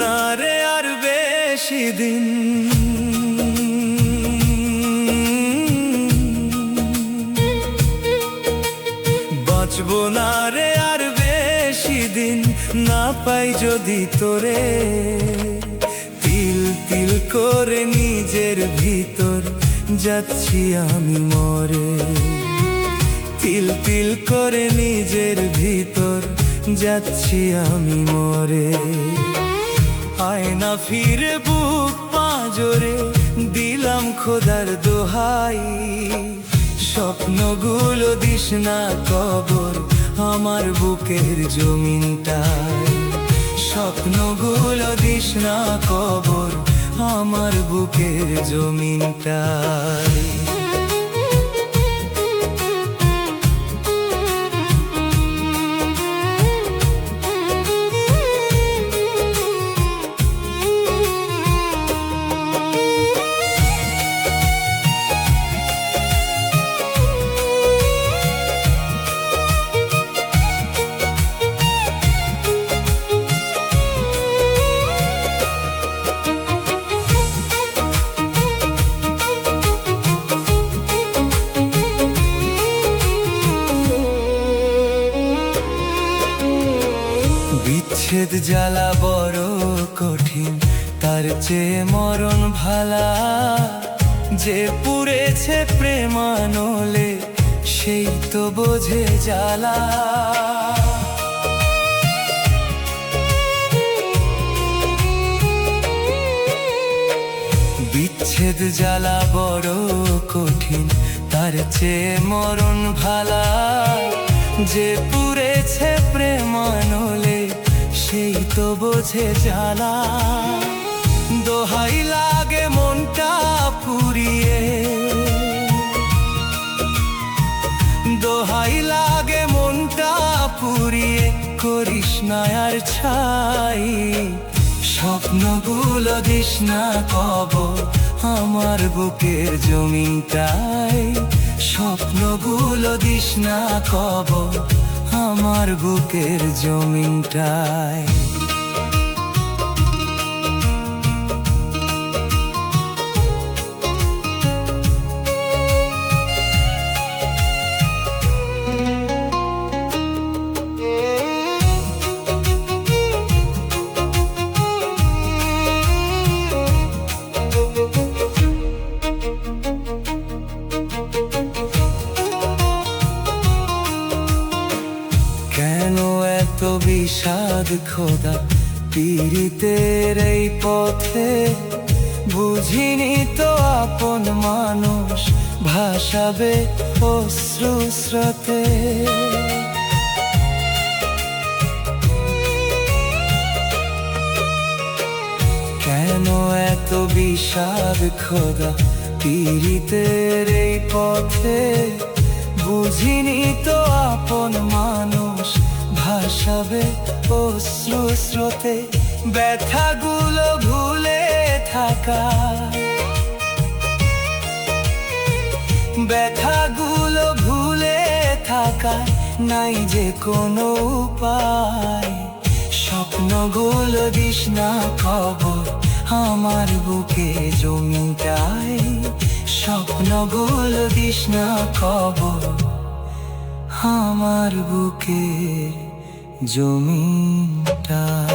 না রে আর বেশি দিন, বাঁচবো না রে আর বেশি দিন, না পাই যদি তোরে। তিল তিল করে নিজের ভিতর যাচ্ছি আমি মরে, তিল তিল করে নিজের ভিতর যাচ্ছি আমি মরে। আয়না ফিরে বুক পাঁজরে দিলাম খোদার দোহাই, স্বপ্নগুলো দিস না কবর আমার বুকের জমিনটায়, স্বপ্নগুলো দিস না কবর আমার বুকের জমিনটায়। বিচ্ছেদ জ্বালা বড় কঠিন, তার চেয়ে মরণ ভালা। যে পুড়েছে প্রেমানলে সেই তো বোঝে জ্বালা। বিচ্ছেদ জ্বালা বড় কঠিন, তার চেয়ে মরণ ভালা। যে পুড়েছে প্রেমানলে সেই তো বোঝে জ্বালা। দোহাই লাগে মনটা পুড়িয়ে, দোহাই লাগে মনটা পুড়িয়ে, করিস না আর ছাই। স্বপ্নগুলো দিস না কবর আমার বুকের জমিনটায়, স্বপ্নগুলো দিস না কবর আমার বুকের জমিনটায়। কেন এত বিষাদ খোদা পীড়িতের এই পথে, বুঝিনি তো আপন মানুষ ভাসাবে অশ্রু স্রোতে। কেন এত বিষাদ খোদা পীড়িতের এই পথে, বুঝিনি তো আপন মানুষ ভাসাবে অশ্রু স্রোতে। ব্যথাগুলো ভুলে থাকা, ব্যথাগুলো ভুলে থাকা নাই যে কোনো উপায়। স্বপ্নগুলো দিস না কবর আমার বুকে জমিনটায়, স্বপ্নগুলো দিস না কবর আমার বুকে জমিনটায়।